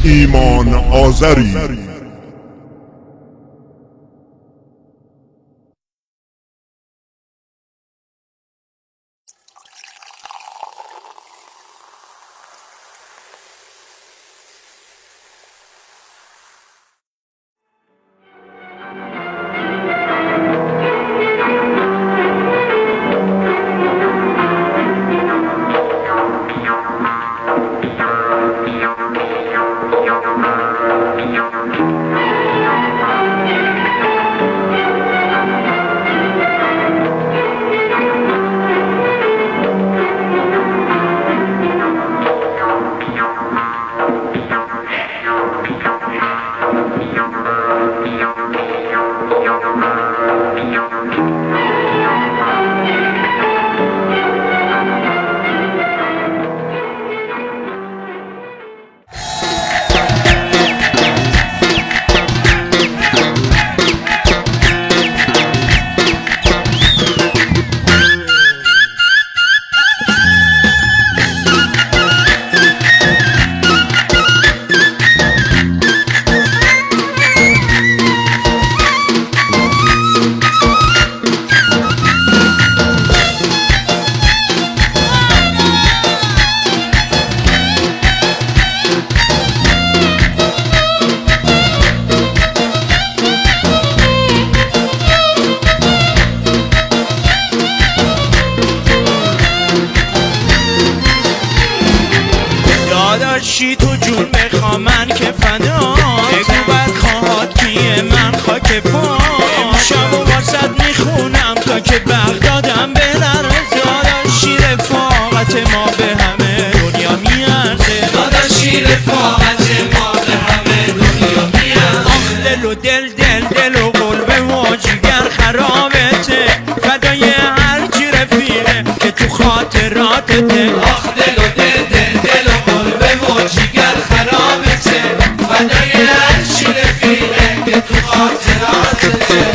ایمان آذری. داداشی تو جون بخوا من که فدا، بگو بدخواهات کیه من خاک پا، امشب و واسد میخونم تا که بغدادم بلرزه. داداشی رفاقت ما به همه دنیا میارزه، داداشی رفاقت ما به همه دنیا میارزه. آخ دل و دل و قلب و جگر خرابته، فدای هر چی رفیقه که تو خاطراتته. آخ دل و دل و قلب و جگر خرابته، فدای هر چی رفیقه که تو خاطراتته.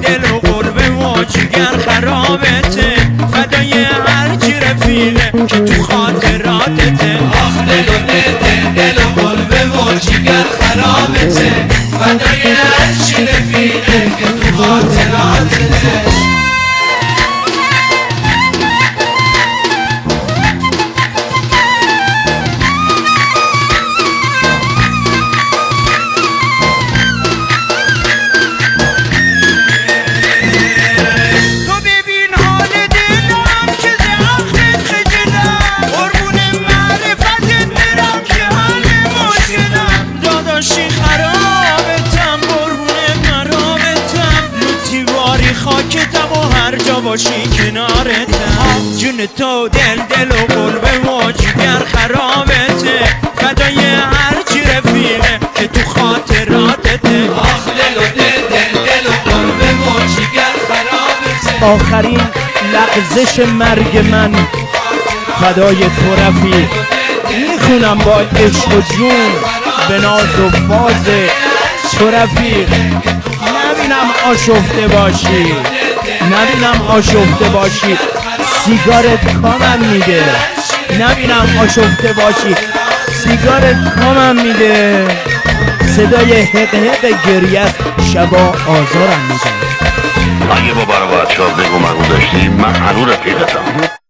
دل و قلب و جگر خرابته، فدای هر چی رفیقه که تو خاطراتته. آخ دل و قلب و جگر خرابته، فدای هر چی رفیقه که تو خاطراتته. خاکتم و هر جا باشی کنارتم، جون تو دل و قلب و جگر خرابته، فدای هر چی رفیقه که تو خاطراتته. آخ دل و قلب و جگر خرابته، آخرین لغزش مرگ من فدای تو رفیق. میخونم با عشق و جون به ناز و فاز تو رفیق. نبینم آشفته باشی، سیگارت کامم میده. نبینم آشفته باشی، سیگارت کامم میده. صدای حق گریت شبا آزارم میده. اگه با برای بچه ها بگو مگو داشتیم، من هنو رفیقتم.